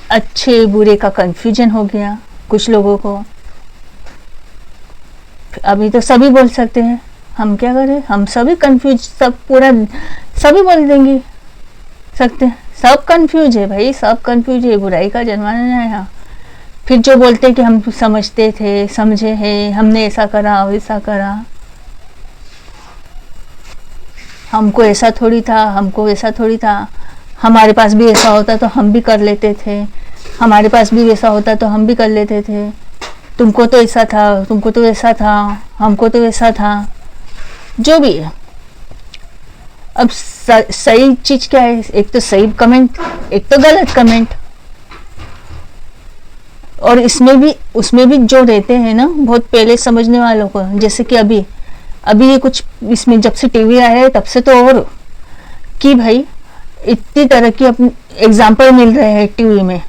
अच्छे बुरे का कंफ्यूजन हो गया कुछ लोगों को। अभी तो सभी बोल सकते हैं, हम क्या करें, हम सभी कंफ्यूज, सब पूरा सभी बोल देंगे सकते हैं, सब कंफ्यूज है भाई, सब कंफ्यूज है, बुराई का जमाना है यहाँ। फिर जो बोलते हैं कि हम समझते थे, समझे हैं, हमने ऐसा करा वैसा करा, हमको ऐसा थोड़ी था, हमको ऐसा थोड़ी था, हमारे पास भी ऐसा होता तो हम भी कर लेते थे, हमारे पास भी वैसा होता तो हम भी कर लेते थे, तुमको तो ऐसा था, तुमको तो ऐसा था, हमको तो ऐसा था, जो भी है। अब सही चीज क्या है, एक तो सही कमेंट, एक तो गलत कमेंट। और इसमें भी उसमें भी जो रहते हैं ना बहुत पहले समझने वालों को, जैसे कि अभी ये कुछ इसमें जब से टीवी आया है तब से तो और कि भाई इतनी तरह की अपने एग्जाम्पल मिल रहे हैं टीवी में,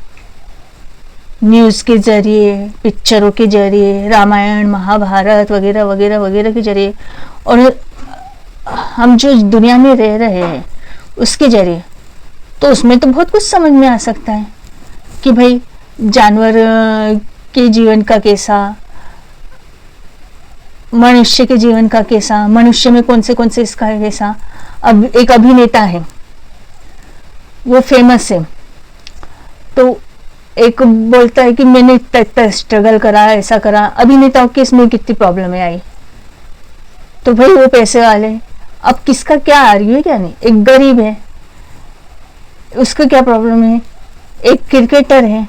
न्यूज़ के जरिए, पिक्चरों के जरिए, रामायण महाभारत वगैरह वगैरह वगैरह के जरिए, और हम जो दुनिया में रह रहे हैं उसके जरिए, तो उसमें तो बहुत कुछ समझ में आ सकता है कि भाई जानवर के जीवन का कैसा, मनुष्य के जीवन का कैसा, मनुष्य में कौन से इसका है कैसा। अब एक अभिनेता है, वो फेमस है, तो एक बोलता है कि मैंने इतना स्ट्रगल करा, ऐसा करा। अभिनेताओं के इसमें कितनी प्रॉब्लम आई, तो भाई वो पैसे वाले, अब किसका क्या आ रही है क्या नहीं। एक गरीब है, उसका क्या प्रॉब्लम है, एक क्रिकेटर है,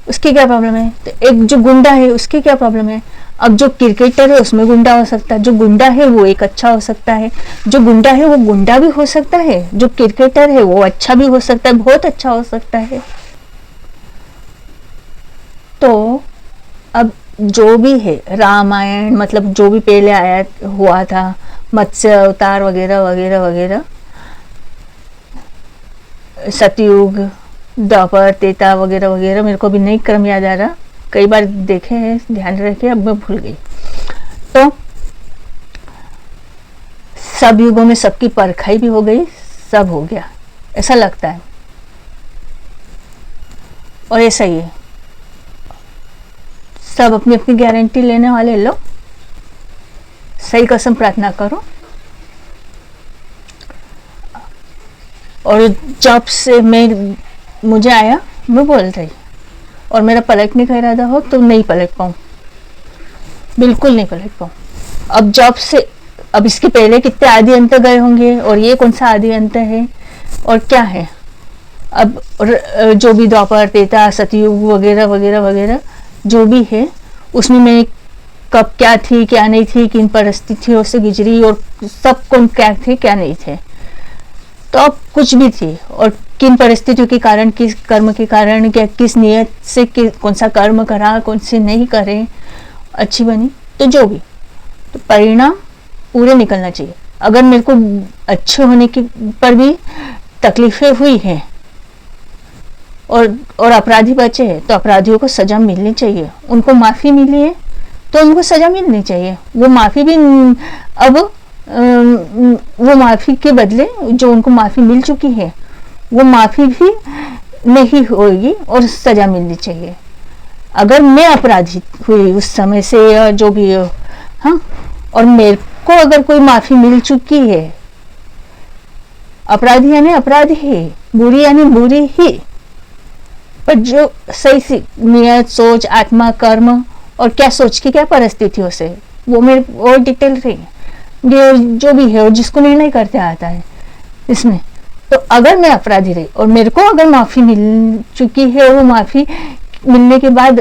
उसकी क्या प्रॉब्लम है, तो एक जो गुंडा है उसकी क्या प्रॉब्लम है। अब जो क्रिकेटर है उसमें गुंडा हो सकता है, जो गुंडा है वो एक अच्छा हो सकता है, जो गुंडा है वो गुंडा भी हो सकता है, जो क्रिकेटर है वो अच्छा भी हो सकता है, बहुत अच्छा हो सकता है। तो अब जो भी है रामायण, मतलब जो भी पहले आया हुआ था, मत्स्य अवतार वगैरह वगैरह वगैरह, सतयुग, द्वापर, त्रेता वगैरह वगैरह, मेरे को भी नहीं क्रम याद आ रहा, कई बार देखे हैं, ध्यान रखे, अब मैं भूल गई। तो सब युगों में सबकी परखाई भी हो गई, सब हो गया, ऐसा लगता है। और ऐसा ही है, सब अपनी अपनी गारंटी लेने वाले लोग, सही कसम प्रार्थना करो। और जब से मुझे आया, मैं बोल रही, और मेरा पलटने का इरादा हो तो नहीं पलट पाऊँ, बिल्कुल नहीं पलट पाऊँ। अब जब से, अब इसके पहले कितने आदि अंत गए होंगे, और ये कौन सा आदि अंत है और क्या है। अब जो भी द्वापर, त्रेता, सतयुग वगैरह वगैरह वगैरह जो भी है, उसमें मैं कब क्या थी क्या नहीं थी, किन परिस्थितियों से गुजरी, और सब कौन क्या थे क्या नहीं थे, तो अब कुछ भी थी, और किन परिस्थितियों के कारण, किस कर्म के कारण, क्या किस नियत से कौन सा कर्म करा, कौन से नहीं करे, अच्छी बनी, तो जो भी, तो परिणाम पूरे निकलना चाहिए। अगर मेरे को अच्छे होने के पर भी तकलीफें हुई हैं और अपराधी बचे हैं, तो अपराधियों को सजा मिलनी चाहिए, उनको माफ़ी मिली है तो उनको सजा मिलनी चाहिए। वो माफ़ी भी अब वो माफ़ी के बदले जो उनको माफ़ी मिल चुकी है वो माफ़ी भी नहीं होगी और सजा मिलनी चाहिए। अगर मैं अपराधी हुई उस समय से या जो भी हो, हाँ, और मेरे को अगर कोई माफ़ी मिल चुकी है, अपराधी यानी अपराधी ही, बुरी यानी बुरी ही, पर जो सही सी नियत, सोच, आत्मा, कर्म और क्या सोच के क्या परिस्थितियों से, वो मेरे और डिटेल रही जो भी है और जिसको निर्णय करते आता है इसमें। तो अगर मैं अपराधी रही और मेरे को अगर माफ़ी मिल चुकी है और वो माफ़ी मिलने के बाद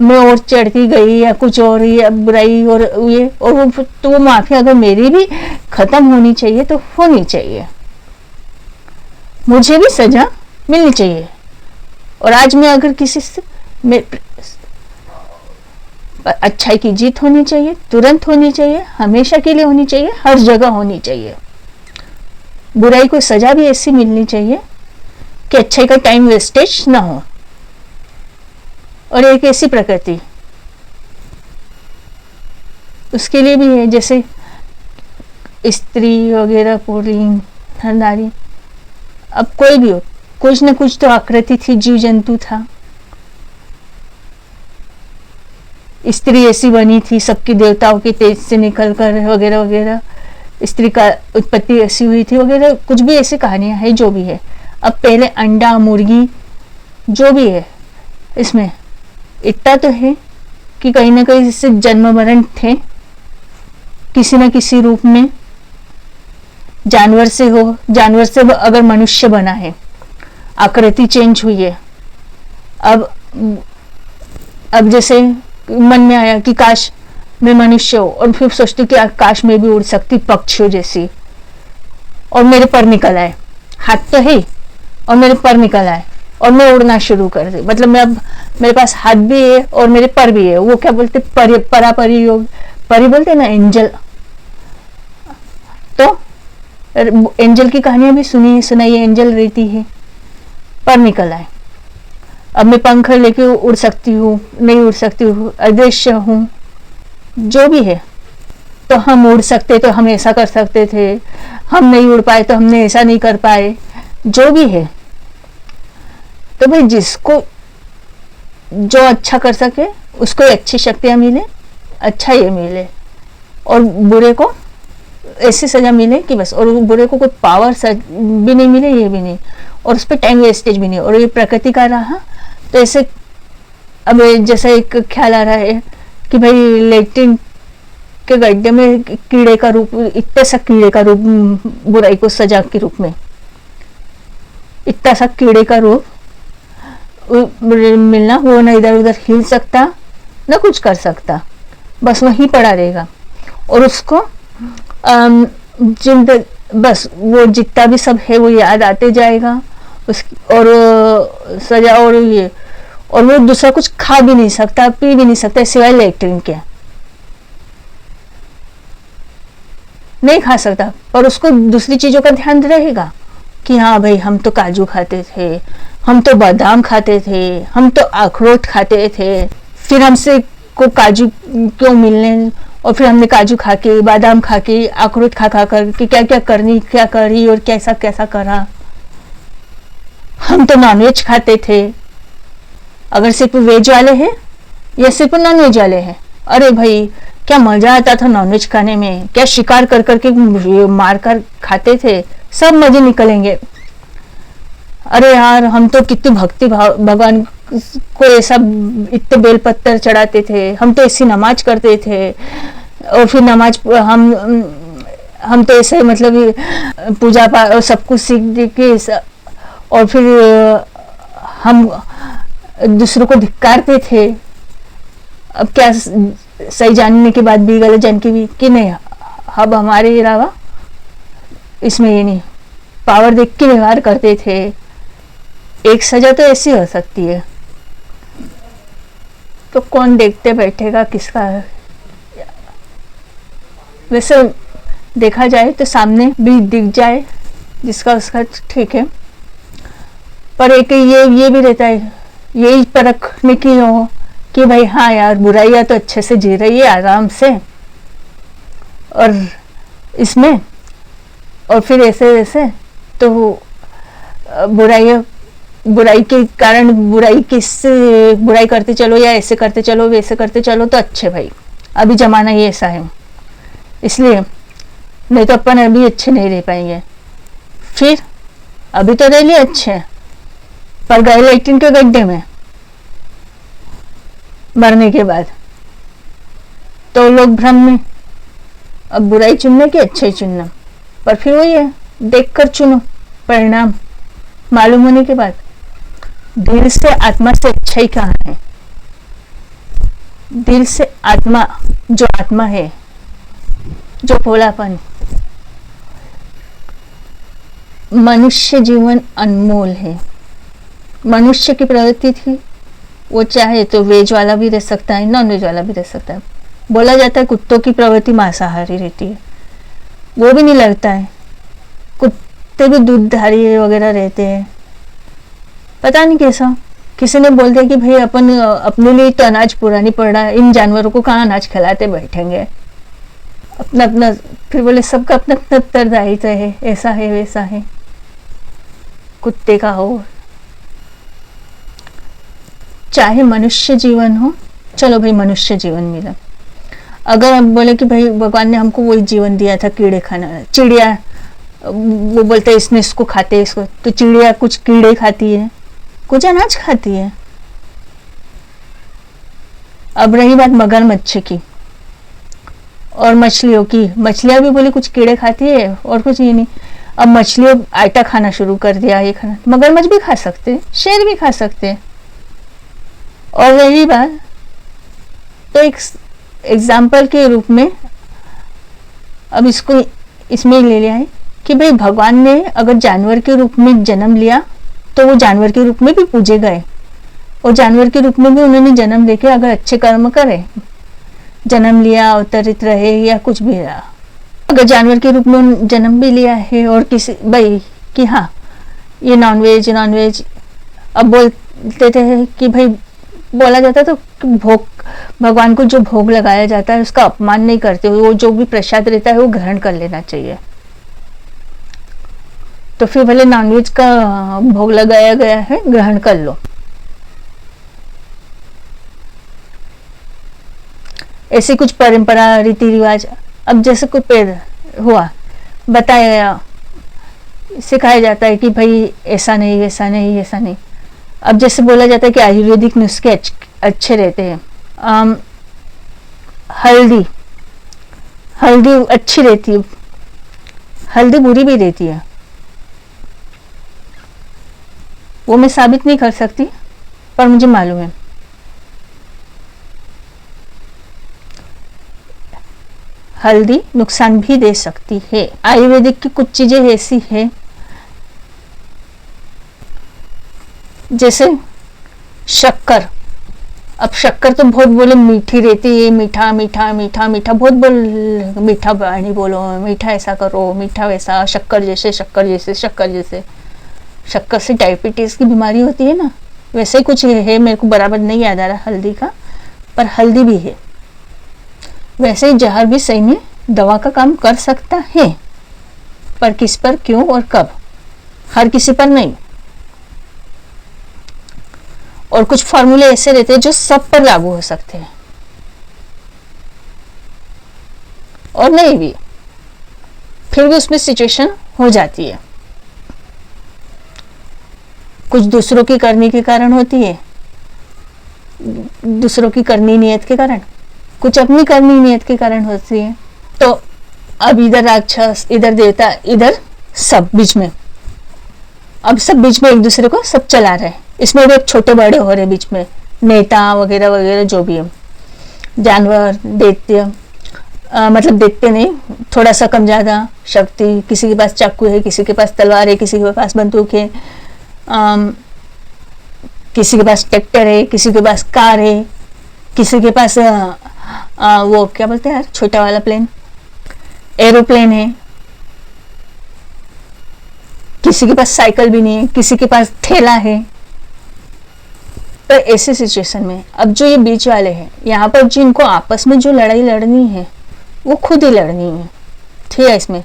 मैं और चढ़ती गई या कुछ और या बुराई और ये, और वो तो वो माफ़ी अगर मेरी भी ख़त्म होनी चाहिए तो होनी चाहिए, मुझे भी सज़ा मिलनी चाहिए। और आज मैं अगर किसी से अच्छाई की जीत होनी चाहिए, तुरंत होनी चाहिए, हमेशा के लिए होनी चाहिए, हर जगह होनी चाहिए। बुराई को सजा भी ऐसी मिलनी चाहिए कि अच्छाई का टाइम वेस्टेज ना हो। और एक ऐसी प्रकृति उसके लिए भी है, जैसे स्त्री वगैरह, पुल्लिंग, नारी, अब कोई भी हो, कुछ न कुछ तो आकृति थी, जीव जंतु था, स्त्री ऐसी बनी थी सबकी देवताओं के तेज से निकल कर वगैरह वगैरह, स्त्री का उत्पत्ति ऐसी हुई थी वगैरह, कुछ भी ऐसी कहानियां हैं जो भी है। अब पहले अंडा मुर्गी जो भी है इसमें इतना तो है कि कहीं ना कहीं इससे जन्म मरण थे किसी न किसी रूप में, जानवर से हो, जानवर से अगर मनुष्य बना है, आकृति चेंज हुई है। अब जैसे मन में आया कि काश मैं मनुष्य हूं, और फिर सोचती कि काश मैं भी उड़ सकती पक्षियों जैसी, और मेरे पर निकल आए, हाथ तो है और मेरे पर निकल आए और मैं उड़ना शुरू कर दी। मतलब मैं अब मेरे पास हाथ भी है और मेरे पर भी है। वो क्या बोलते परापरी योग, परी बोलते ना, एंजल। तो एंजल की कहानियां भी सुनाई है, एंजल रहती है, पर निकल आए। अब मैं पंख लेके उड़ सकती हूँ, नहीं उड़ सकती हूँ, अदृश्य हूँ, जो भी है। तो हम उड़ सकते तो हम ऐसा कर सकते थे, हम नहीं उड़ पाए तो हमने ऐसा नहीं कर पाए, जो भी है। तो भाई जिसको जो अच्छा कर सके उसको अच्छी शक्तियां मिले, अच्छा ये मिले, और बुरे को ऐसी सजा मिले कि बस, और बुरे को कोई पावर भी नहीं मिले, ये भी नहीं, और उस पर टाइम वेस्टेज भी नहीं, और ये प्रकृति का रहा। तो ऐसे अब जैसा एक ख्याल आ रहा है कि भाई लेट्रिन के गड्ढे में कीड़े का रूप, इतना सा कीड़े का रूप, बुराई को सजा के रूप में इतना सा कीड़े का रूप मिलना, वो ना इधर उधर हिल सकता ना कुछ कर सकता, बस वहीं पड़ा रहेगा। और उसको बस वो जितना भी सब है वो याद आते जाएगा उस, और सजा, और ये, और वो दूसरा कुछ खा भी नहीं सकता, पी भी नहीं सकता सिवाय लेट्रिन के, नहीं खा सकता। पर उसको दूसरी चीजों का ध्यान रहेगा कि हाँ भाई हम तो काजू खाते थे, हम तो बादाम खाते थे, हम तो अखरोट खाते थे, फिर हमसे को काजू क्यों मिलने, और फिर हमने काजू खा के, बादाम खा के, अखरोट खा कर कि क्या क्या करी और कैसा कैसा करा। हम तो नॉनवेज खाते थे, अगर सिर्फ वेज वाले हैं या सिर्फ नॉनवेज वाले हैं, अरे भाई क्या मजा आता था नॉनवेज खाने में, क्या शिकार कर करके मार कर खाते थे, सब मजे निकलेंगे। अरे यार हम तो कितनी भक्ति भाव भगवान को ऐसा इतने बेलपत्तर चढ़ाते थे, हम तो ऐसी नमाज करते थे, और फिर नमाज हम तो ऐसे मतलब पूजा पाठ और सब कुछ सीख के, और फिर हम दूसरों को धिक्कारते थे। अब क्या सही जानने के बाद भी गलत जान के भी कि नहीं, अब हमारे अलावा इसमें ये नहीं, पावर देख के व्यवहार करते थे। एक सजा तो ऐसी हो सकती है, तो कौन देखते बैठेगा किसका। वैसे देखा जाए तो सामने भी दिख जाए जिसका उसका ठीक है, पर एक ये भी रहता है, यही परखने की हो कि भाई हाँ यार बुराइयां तो अच्छे से जी रही है आराम से, और इसमें, और फिर ऐसे तो बुराई के कारण बुराई करते चलो, या ऐसे करते चलो वैसे करते चलो तो अच्छे भाई, अभी जमाना ही ऐसा है, इसलिए नहीं तो अपन अभी अच्छे नहीं रह पाएंगे। फिर अभी तो रह लिए अच्छे, पर गए लेट्रिन के गड्ढे में मरने के बाद, तो लोग भ्रम में, अब बुराई चुनने की अच्छाई चुनना, पर फिर वही है देख कर चुनो, परिणाम मालूम होने के बाद दिल से आत्मा से अच्छाई कहाँ है। दिल से आत्मा, जो आत्मा है, जो भोलापन, मनुष्य जीवन अनमोल है। मनुष्य की प्रवृत्ति थी, वो चाहे तो वेज वाला भी रह सकता है, नॉन वेज वाला भी रह सकता है। बोला जाता है कुत्तों की प्रवृत्ति मांसाहारी रहती है, वो भी नहीं लगता है, कुत्ते भी दूधधारी वगैरह रहते हैं। पता नहीं कैसा, किसी ने बोल दिया कि भाई अपन अपने लिए तो अनाज पूरा नहीं पड़ रहा है, इन जानवरों को कहाँ अनाज खिलाते बैठेंगे, अपना अपना। फिर बोले सबका अपना अपना उत्तरदायित्व है, ऐसा है वैसा है, कुत्ते का हो चाहे मनुष्य जीवन हो, चलो भाई मनुष्य जीवन मिला। अगर हम बोले कि भाई भगवान ने हमको वही जीवन दिया था कीड़े खाना, चिड़िया, वो बोलते हैं इसने इसको खाते हैं इसको, तो चिड़िया कुछ कीड़े खाती है, कुछ अनाज खाती है। अब रही बात मगरमच्छ की और मछलियों की, मछलियां भी बोले कुछ कीड़े खाती है और कुछ ये नहीं। अब मछलियों आटा खाना शुरू कर दिया, ये खाना, मगरमच्छ भी खा सकते हैं, शेर भी खा सकते हैं। और रही बात, तो एक एग्जाम्पल के रूप में अब इसको इसमें ले लिया है कि भाई भगवान ने अगर जानवर के रूप में जन्म लिया तो वो जानवर के रूप में भी पूजे गए, और जानवर के रूप में भी उन्होंने जन्म लेके अगर अच्छे कर्म करे, जन्म लिया, अवतरित रहे या कुछ भी रहा, अगर जानवर के रूप में जन्म भी लिया है और किसी भाई कि हाँ ये नॉनवेज नॉनवेज, अब बोलते थे कि भाई बोला जाता तो भोग, भगवान को जो भोग लगाया जाता है उसका अपमान नहीं करते, वो जो भी प्रसाद रहता है वो ग्रहण कर लेना चाहिए। तो फिर भले नॉनवेज का भोग लगाया गया है, ग्रहण कर लो। ऐसी कुछ परंपरा रीति रिवाज, अब जैसे कोई पैदा हुआ, बताया, सिखाया जाता है कि भाई ऐसा नहीं ऐसा नहीं ऐसा नहीं। अब जैसे बोला जाता है कि आयुर्वेदिक नुस्खे अच्छे रहते हैं, हल्दी, हल्दी अच्छी रहती है, हल्दी बुरी भी रहती है, वो मैं साबित नहीं कर सकती पर मुझे मालूम है। हल्दी नुकसान भी दे सकती है। आयुर्वेदिक की कुछ चीजें ऐसी है जैसे शक्कर, अब शक्कर तो बहुत बोले मीठी रहती है, मीठा मीठा मीठा मीठा, बहुत बोल मीठा पानी बोलो, मीठा ऐसा करो, मीठा वैसा, शक्कर जैसे शक्कर जैसे शक्कर जैसे। शक्कर से डायबिटीज की बीमारी होती है ना, वैसे ही कुछ है, मेरे को बराबर नहीं याद आ रहा हल्दी का, पर हल्दी भी है। वैसे ही जहर भी सही में दवा का काम कर सकता है, पर किस पर, क्यों और कब, हर किसी पर नहीं। और कुछ फॉर्मूले ऐसे रहते हैं जो सब पर लागू हो सकते हैं और नहीं भी, फिर भी उसमें सिचुएशन हो जाती है। कुछ दूसरों की करनी के कारण होती है, दूसरों की करनी नियत के कारण, कुछ अपनी करनी नियत के कारण होती है। तो अब इधर राक्षस, इधर देवता, इधर सब बीच में, अब सब बीच में एक दूसरे को सब चला रहे हैं। इसमें भी छोटे बड़े हो रहे बीच में, नेता वगैरह वगैरह जो भी है, जानवर, दैत्य, मतलब दैत्य नहीं, थोड़ा सा कम ज्यादा शक्ति, किसी के पास चाकू है, किसी के पास तलवार है, किसी के पास बंदूक है, किसी के पास ट्रैक्टर है, किसी के पास कार है, किसी के पास वो क्या बोलते हैं यार, छोटा वाला प्लेन, एरोप्लेन है, किसी के पास साइकिल भी नहीं है, किसी के पास ठेला है। तो ऐसे सिचुएशन में अब जो ये बीच वाले हैं, यहाँ पर जिनको आपस में जो लड़ाई लड़नी है वो खुद ही लड़नी है, ठीक है इसमें।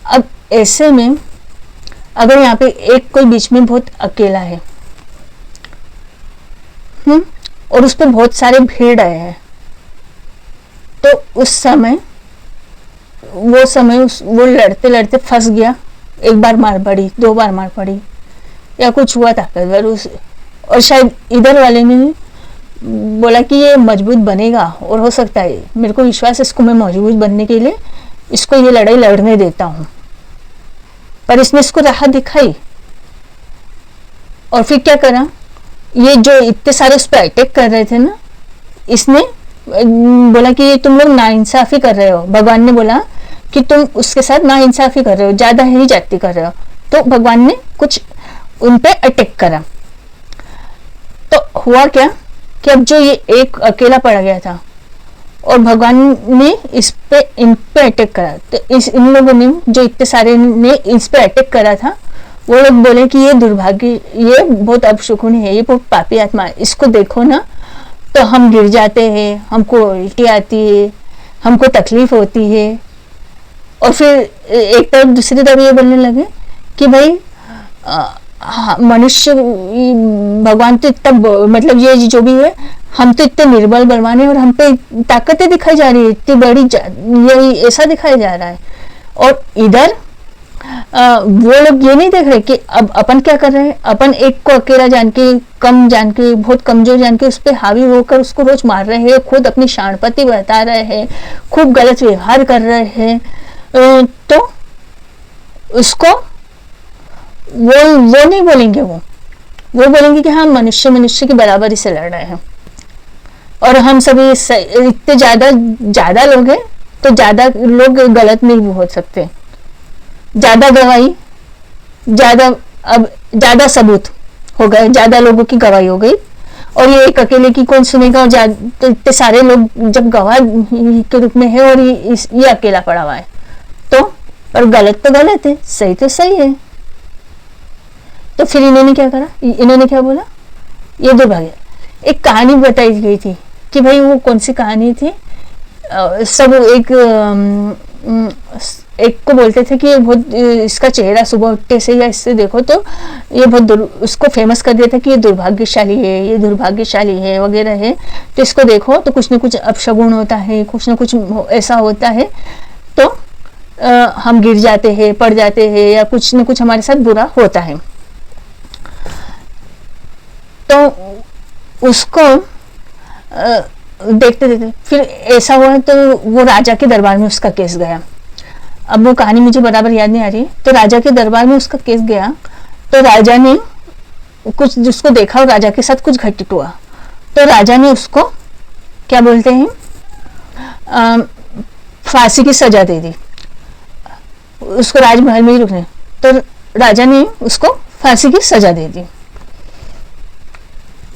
अब ऐसे में अगर यहाँ पे एक कोई बीच में बहुत अकेला है, और उस पर बहुत सारे भीड़ आए हैं, तो उस समय वो लड़ते लड़ते फंस गया, एक बार मार पड़ी, दो बार मार पड़ी, या कुछ हुआ ताकतवर उस, और शायद इधर वाले ने बोला कि ये मजबूत बनेगा, और हो सकता है, मेरे को विश्वास है इसको मैं मजबूत बनने के लिए इसको ये लड़ाई लड़ने देता हूँ, पर इसने इसको राह दिखाई। और फिर क्या करा, ये जो इतने सारे उस पर अटैक कर रहे थे ना, इसने बोला कि ये तुम लोग नाइंसाफी कर रहे हो। भगवान ने बोला कि तुम उसके साथ नाइंसाफी कर रहे हो, ज्यादा ही जाति कर रहे हो। तो भगवान ने कुछ उन पे अटैक करा। तो हुआ क्या कि अब जो ये एक अकेला पड़ गया था और भगवान ने इन पे अटैक करा, तो इन लोगों ने जो इतने सारे ने इस पे अटैक करा था, वो लोग बोले कि ये दुर्भाग्य, ये बहुत अपशकुनी है, ये बहुत पापी आत्मा है, इसको देखो ना तो हम गिर जाते हैं, हमको उल्टी आती है, हमको तकलीफ होती है। और फिर एक तरफ दूसरी तरफ ये बोलने लगे कि भाई मनुष्य, भगवान तो इतना, मतलब ये जो भी है हम तो इतने निर्बल बलवान हैं और हम पे ताकतें दिखाई जा रही है, इतनी बड़ी यही ऐसा दिखाया जा रहा है। और इधर वो लोग ये नहीं देख रहे कि अब अपन क्या कर रहे हैं, अपन एक को अकेला जान के, कम जान के, बहुत कमजोर जान के उस पर हावी होकर उसको रोज मार रहे हैं, खुद अपनी शाणपति बता रहे हैं, खूब गलत व्यवहार कर रहे हैं। तो उसको वो नहीं बोलेंगे, वो बोलेंगे कि हाँ मनुष्य मनुष्य की बराबरी से लड़ रहे हैं। और हम सभी इतने ज्यादा लोग हैं तो ज्यादा लोग गलत नहीं हो सकते, ज्यादा गवाही, ज्यादा सबूत हो गए, ज्यादा लोगों की गवाही हो गई और ये एक अकेले की कौन सुनेगा। और तो इतने सारे लोग जब गवाह के रूप में है और ये अकेला पड़ा हुआ है, तो और गलत तो गलत है, सही तो सही है। तो फिर इन्होंने क्या करा, इन्होंने क्या बोला, ये दुर्भाग्य। एक कहानी बताई गई थी कि भाई वो कौन सी कहानी थी, सब एक को बोलते थे कि ये बहुत, इसका चेहरा सुबह उठते से या इससे देखो तो ये बहुत, उसको फेमस कर दिया था कि ये दुर्भाग्यशाली है, ये दुर्भाग्यशाली है वगैरह है, तो इसको देखो तो कुछ न कुछ अपशगुन होता है, कुछ न कुछ ऐसा होता है, तो हम गिर जाते हैं, पड़ जाते हैं, या कुछ न कुछ हमारे साथ बुरा होता है। तो उसको देखते देखते फिर ऐसा हुआ तो वो राजा के दरबार में उसका केस गया। अब वो कहानी मुझे बराबर याद नहीं आ रही, तो राजा के दरबार में उसका केस गया, तो राजा ने कुछ जिसको देखा और राजा के साथ कुछ घटित हुआ, तो राजा ने उसको क्या बोलते हैं, फांसी की सजा दे दी, उसको राजमहल में ही रुकने, तो राजा ने उसको फांसी की सजा दे दी।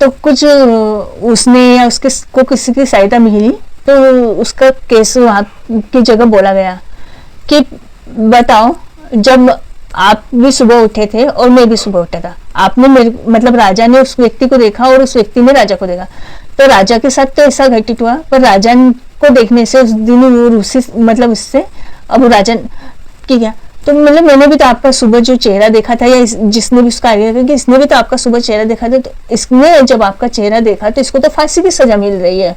तो कुछ उसने या उसके को किसी की सहायता मिली, तो उसका केस वहां की जगह बोला गया कि बताओ, जब आप भी सुबह उठे थे और मैं भी सुबह उठा था, आपने मेरे मतलब राजा ने उस व्यक्ति को देखा और उस व्यक्ति ने राजा को देखा, तो राजा के साथ तो ऐसा घटित हुआ, पर राजा को देखने से उस दिन वो रूसी मतलब उससे अब राजा की क्या, तो मतलब मैंने भी तो आपका सुबह जो चेहरा देखा था, या जिसने भी उसका आइडिया था कि इसने भी तो आपका सुबह चेहरा देखा था, तो इसने जब आपका चेहरा देखा तो इसको तो फांसी की सजा मिल रही है,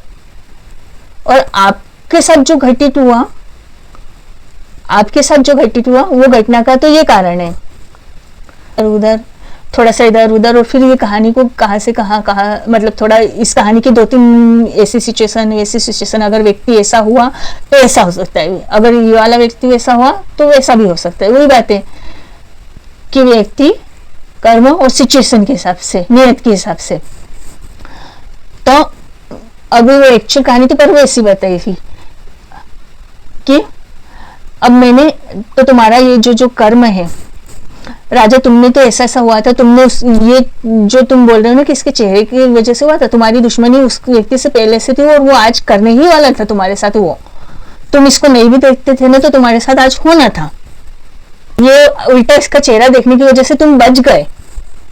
और आपके साथ जो घटित हुआ, वो घटना का तो ये कारण है। उधर थोड़ा सा इधर उधर, और फिर ये कहानी को कहाँ से कहाँ मतलब थोड़ा इस कहानी की 2-3 ऐसी सिचुएशन, अगर व्यक्ति ऐसा हुआ तो ऐसा हो सकता है, अगर ये वाला व्यक्ति वैसा हुआ तो वैसा भी हो सकता है। वही बात है कि व्यक्ति कर्म और सिचुएशन के हिसाब से, नियत के हिसाब से। तो अभी वो एक्चुअल कहानी तो पर वो ऐसी बताई थी कि अब मैंने तो तुम्हारा ये जो कर्म है राजा, तुमने तो ऐसा हुआ था, तुमने ये जो तुम बोल रहे हो ना कि इसके चेहरे की वजह से हुआ था, तुम्हारी दुश्मनी उस व्यक्ति से पहले से थी और वो आज करने ही वाला था तुम्हारे साथ, वो तुम इसको नहीं भी देखते थे ना तो तुम्हारे साथ आज होना था। ये उल्टा इसका चेहरा देखने की वजह से तुम बच गए।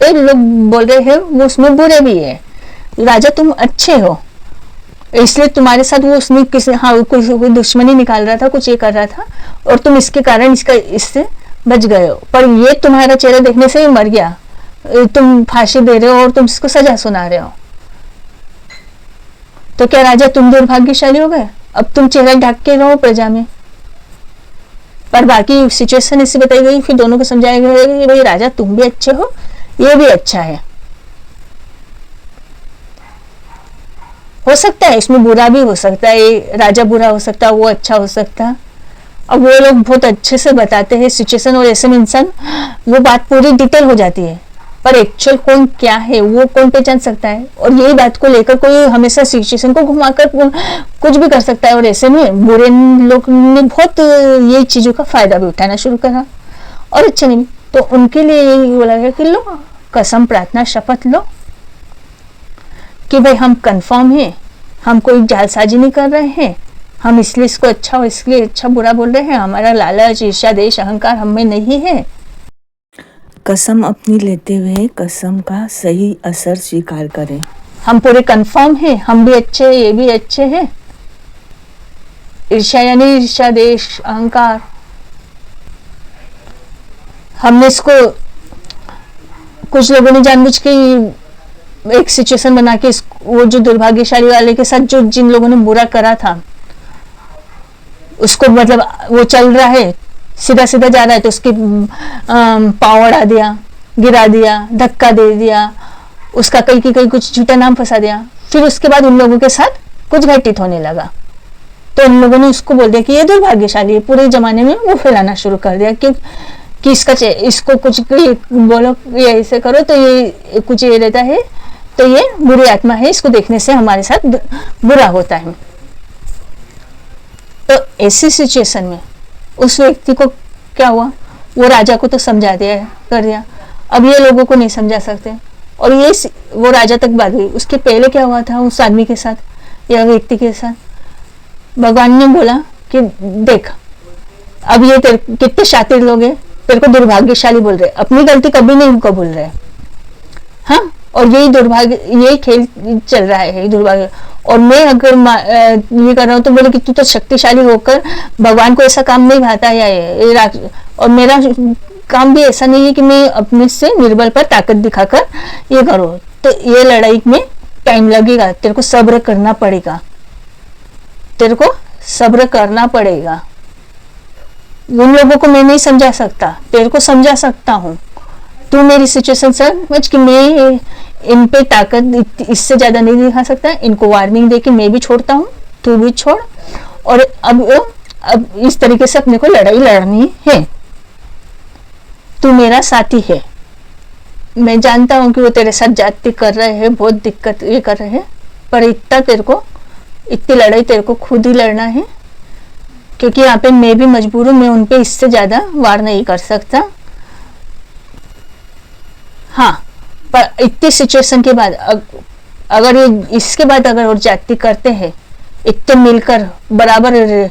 तो लोग बोल रहे हैं वो उसमें बुरे भी है, राजा तुम अच्छे हो, इसलिए तुम्हारे साथ वो उसने कोई दुश्मनी निकाल रहा था, कुछ ये कर रहा था, और तुम इसके कारण इससे बच गए हो, पर ये तुम्हारा चेहरा देखने से ही मर गया, तुम फांसी दे रहे हो और तुम इसको सजा सुना रहे हो। तो क्या राजा तुम दुर्भाग्यशाली हो गए? अब तुम चेहरा ढक के रहो प्रजा में। पर बाकी सिचुएशन ऐसी बताई गई, फिर दोनों को समझाया गया कि भाई राजा तुम भी अच्छे हो, ये भी अच्छा है। हो सकता है इसमें बुरा भी हो सकता है, राजा बुरा हो सकता है, वो अच्छा हो सकता है। अब वो लोग बहुत अच्छे से बताते हैं सिचुएशन, और ऐसे में इंसान वो बात पूरी डिटेल हो जाती है, पर एक्चुअल कौन क्या है वो कौन पहचान सकता है। और यही बात को लेकर कोई हमेशा सिचुएशन को घुमाकर कुछ भी कर सकता है, और ऐसे में बुरे लोग ने बहुत ये चीजों का फायदा भी उठाना शुरू करा, और अच्छे नहीं। तो उनके लिए यही बोला गया कि लो कसम, प्रार्थना, शपथ लो कि भाई हम कंफर्म हैं, हम कोई जालसाजी नहीं कर रहे हैं, हम इसलिए इसको अच्छा और इसलिए अच्छा बुरा बोल रहे हैं, हमारा लालच, ईर्ष्या, देश, अहंकार हमें नहीं है। कसम अपनी लेते हुए कसम का सही असर स्वीकार करें। हम पूरे कंफर्म हैं, हम भी अच्छे हैं, ये भी अच्छे हैं। ईर्ष्या यानी ईर्ष्या, देश, अहंकार, हमने इसको कुछ लोगों ने जानबूझ के एक सिचुएशन बना के वो जो दुर्भाग्यशाली वाले के साथ जो जिन लोगों ने बुरा करा था उसको, मतलब वो चल रहा है, सीधा सीधा जा रहा है तो उसके पाँव अड़ा दिया, गिरा दिया, धक्का दे दिया, उसका कहीं की कहीं कुछ झूठा नाम फंसा दिया। फिर उसके बाद उन लोगों के साथ कुछ घटित होने लगा तो उन लोगों ने उसको बोल दिया कि ये दुर्भाग्यशाली है, पूरे जमाने में वो फैलाना शुरू कर दिया कि इसको कुछ बोलो, ये ऐसे करो तो ये कुछ ये रहता है, तो ये बुरी आत्मा है, इसको देखने से हमारे साथ बुरा होता है। तो ऐसी सिचुएशन में उस व्यक्ति को क्या हुआ, वो राजा को तो समझा दिया कर दिया, अब ये लोगों को नहीं समझा सकते और ये वो राजा तक बात हुई। उसके पहले क्या हुआ था उस आदमी के साथ या व्यक्ति के साथ, भगवान ने बोला कि देख अब ये कितने शातिर लोग हैं, तेरे को दुर्भाग्यशाली बोल रहे, अपनी गलती कभी नहीं कबूल रहे। हाँ, और यही दुर्भाग्य, यही खेल चल रहा है दुर्भाग्य। और मैं अगर ये कर रहा हूँ तो बोले कि तू तो शक्तिशाली होकर भगवान को ऐसा काम नहीं भाता है, और मेरा काम भी ऐसा नहीं है कि मैं अपने से निर्बल पर ताकत दिखाकर ये करूँ। तो ये लड़ाई में टाइम लगेगा, तेरे को सब्र करना पड़ेगा, तेरे को सब्र करना पड़ेगा। उन लोगों को मैं नहीं समझा सकता, तेरे को समझा सकता हूँ। तू मेरी सिचुएशन समझ कि मैं इन पे ताकत इससे ज्यादा नहीं दिखा सकता, इनको वार्निंग दे के मैं भी छोड़ता हूँ, तू भी छोड़, और अब इस तरीके से अपने को लड़ाई लड़नी है। तू मेरा साथी है, मैं जानता हूँ कि वो तेरे साथ जाति कर रहे हैं, बहुत दिक्कत ये कर रहे हैं, पर इतनी लड़ाई तेरे को खुद ही लड़ना है, क्योंकि यहाँ पे मैं भी मजबूर हूँ, मैं उन पे इससे ज्यादा वार नहीं कर सकता। हाँ, पर इतनी सिचुएशन के बाद अगर ये इसके बाद अगर और जाति करते हैं इतने मिलकर बराबर,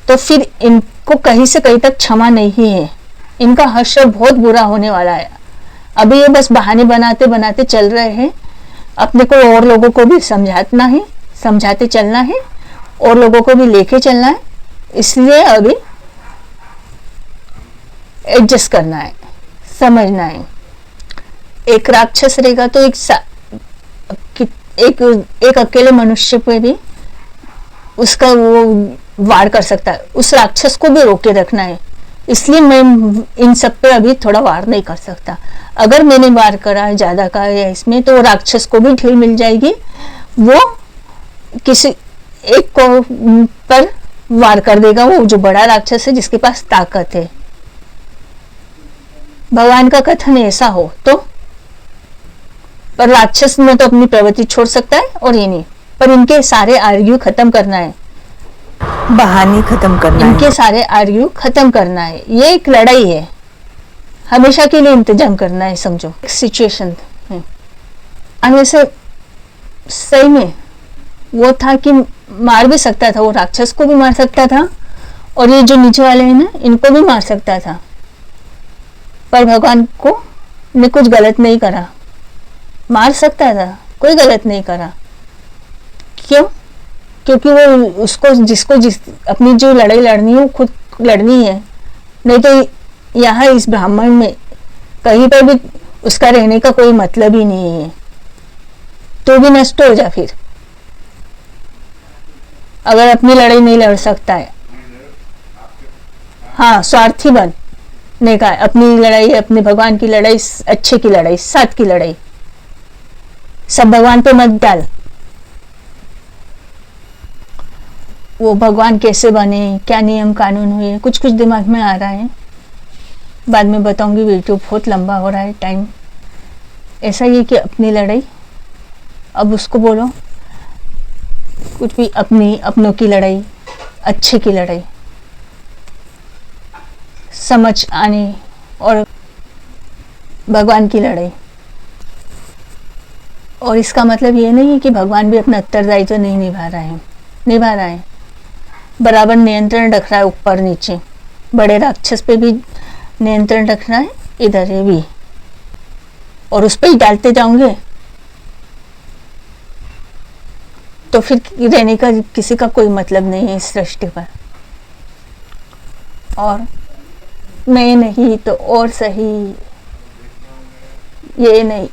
तो फिर इनको कहीं से कहीं तक क्षमा नहीं है, इनका हश्र बहुत बुरा होने वाला है। अभी ये बस बहाने बनाते बनाते चल रहे हैं, अपने को और लोगों को भी समझाना है, समझाते चलना है, और लोगों को भी लेके चलना है। इसलिए अभी एडजस्ट करना है, समझना है। एक राक्षस रहेगा तो एक अकेले मनुष्य पे भी उसका वो वार कर सकता है, उस राक्षस को भी रोके रखना है। इसलिए मैं इन सब पे अभी थोड़ा वार नहीं कर सकता। अगर मैंने वार करा है ज्यादा का या इसमें, तो राक्षस को भी ढील मिल जाएगी, वो किसी एक को पर वार कर देगा, वो जो बड़ा राक्षस है जिसके पास ताकत है। भगवान का कथन ऐसा हो तो, पर राक्षस में तो अपनी प्रवृत्ति छोड़ सकता है और ये नहीं, पर इनके सारे आर्ग्यू खत्म करना है, बहाने खत्म करना इनके है। सारे आर्ग्यू खत्म करना है। ये एक लड़ाई है, हमेशा के लिए इंतजाम करना है, समझो एक सिचुएशन है। और वैसे सही में वो था कि मार भी सकता था, वो राक्षस को भी मार सकता था, और ये जो नीचे वाले हैं ना, इनको भी मार सकता था, पर भगवान को ने कुछ गलत नहीं करा। मार सकता था, कोई गलत नहीं करा। क्यों? क्योंकि वो उसको अपनी जो लड़ाई लड़नी है वो खुद लड़नी है, नहीं तो यहाँ इस ब्राह्मण में कहीं पर भी उसका रहने का कोई मतलब ही नहीं है। तो भी नष्ट हो जा फिर, अगर अपनी लड़ाई नहीं लड़ सकता है। हाँ, स्वार्थी बनने का अपनी लड़ाई, अपने भगवान की लड़ाई, अच्छे की लड़ाई, सत की लड़ाई, सब भगवान पे मत डाल। वो भगवान कैसे बने, क्या नियम कानून हुए, कुछ कुछ दिमाग में आ रहा है, बाद में बताऊंगी। वीडियो बहुत लंबा हो रहा है, टाइम ऐसा ही है कि अपनी लड़ाई, अब उसको बोलो कुछ भी, अपनों की लड़ाई, अच्छे की लड़ाई, समझ आने और भगवान की लड़ाई। और इसका मतलब ये नहीं है कि भगवान भी अपना उत्तरदायित्व नहीं निभा रहा है, निभा रहा है, बराबर नियंत्रण रख रहा है, ऊपर नीचे बड़े राक्षस पे भी नियंत्रण रख रहा है, इधर है भी, और उस पर ही डालते जाओगे तो फिर रहने का किसी का कोई मतलब नहीं है इस सृष्टि पर। और मैं नहीं तो और सही, ये नहीं,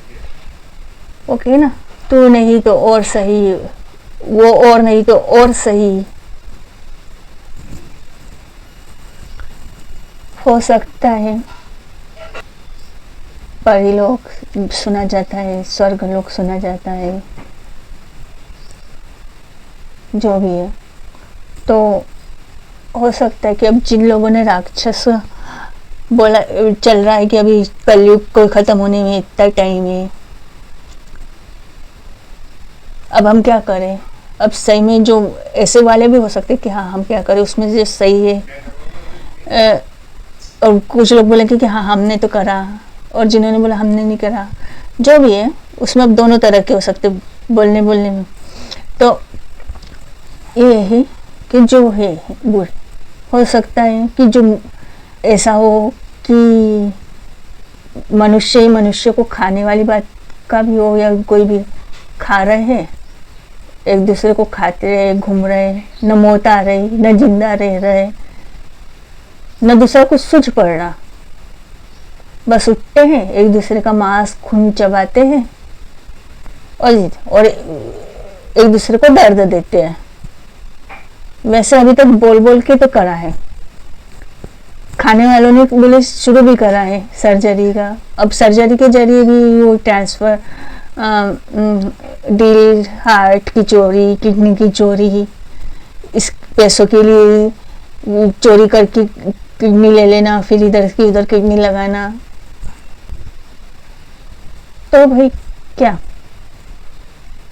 ओके ना, तू नहीं तो और सही, वो और नहीं तो और सही, हो सकता है परिलोक सुना जाता है, स्वर्ग लोक सुना जाता है, जो भी है। तो हो सकता है कि अब जिन लोगों ने राक्षस बोला, चल रहा है कि अभी कलयुग को खत्म होने में इतना टाइम है, अब हम क्या करें। अब सही में जो ऐसे वाले भी हो सकते कि हाँ हम क्या करें, उसमें जो सही है। और कुछ लोग बोलेंगे कि हाँ हमने तो करा, और जिन्होंने बोला हमने नहीं करा, जो भी है उसमें अब दोनों तरह के हो सकते बोलने में। तो ये है कि जो है बुरे, हो सकता है कि जो ऐसा हो कि मनुष्य ही मनुष्य को खाने वाली बात का भी हो, या कोई भी खा रहे हैं, एक दूसरे को खाते रहे, घूम रहे, न मौत आ रही, न जिंदा रह रहे, न दूसरा कुछ सूझ पड़ रहा, बस उठते हैं, एक दूसरे का मांस खून चबाते हैं और एक दूसरे को दर्द देते हैं। वैसे अभी तक बोल बोल के तो करा है, खाने वालों ने बोले शुरू भी करा है सर्जरी का। अब सर्जरी के जरिए भी वो ट्रांसफर, दिल, हार्ट की चोरी, किडनी की चोरी, इस पैसों के लिए चोरी करके किडनी ले लेना, फिर इधर की उधर किडनी लगाना। तो भाई क्या,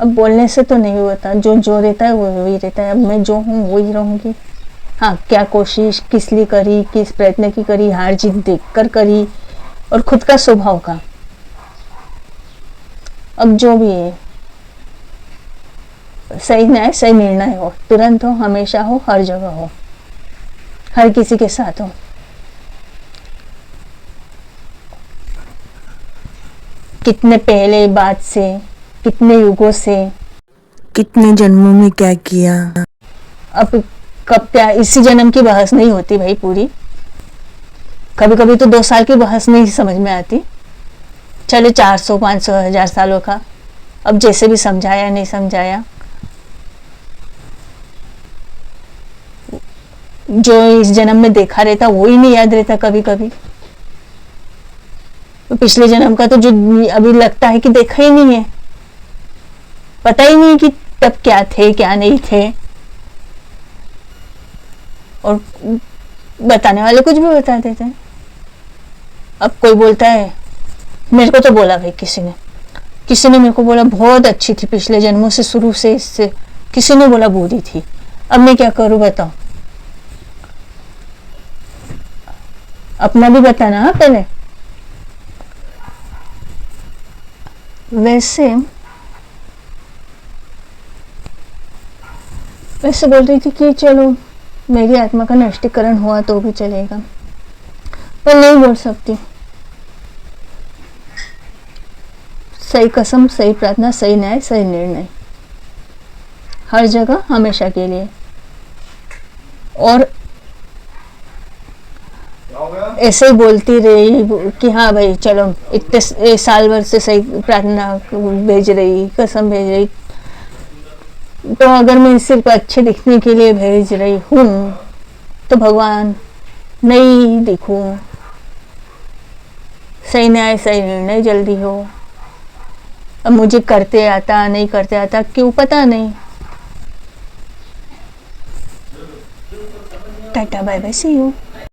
अब बोलने से तो नहीं होता, जो जो रहता है वो वही रहता है। अब मैं जो हूँ वही रहूंगी। हाँ, क्या कोशिश किस लिए करी, किस प्रयत्न की करी, हार जीत देखकर करी, और खुद का स्वभाव का। अब जो भी है, सही न्याय सही निर्णय हो, तुरंत हो, हमेशा हो, हर जगह हो, हर किसी के साथ हो। कितने पहले बात से, कितने युगों से, कितने जन्मों में क्या किया। अब कब क्या, इसी जन्म की बहस नहीं होती भाई पूरी। कभी कभी तो 2 साल की बहस नहीं समझ में आती, चले 400 500 1000 सालों का, अब जैसे भी समझाया नहीं समझाया, जो इस जन्म में देखा रहता वो ही नहीं याद रहता कभी कभी। तो पिछले जन्म का तो जो अभी लगता है कि देखा ही नहीं है, पता ही नहीं कि तब क्या थे क्या नहीं थे, और बताने वाले कुछ भी बता देते हैं। अब कोई बोलता है, मेरे को तो बोला भाई किसी ने मेरे को बोला बहुत अच्छी थी पिछले जन्मों से, शुरू से इससे किसी ने बोला बुरी थी। अब मैं क्या करूं बताओ, अपना भी बताना। हाँ पहले वैसे बोल रही थी कि चलो मेरी आत्मा का नष्टीकरण हुआ तो भी चलेगा, पर नहीं बोल सकती। सही कसम, सही प्रार्थना, सही न्याय, सही निर्णय, हर जगह हमेशा के लिए। और ऐसे ही बोलती रही कि हाँ भाई चलो, इतने साल भर से सही प्रार्थना भेज रही, कसम भेज रही, तो अगर मैं सिर्फ अच्छे दिखने के लिए भेज रही हूँ तो भगवान नहीं दिखूं, सही न्याय सही निर्णय जल्दी हो। अब मुझे करते आता नहीं करते आता क्यों पता नहीं। Tata bye bye, see you.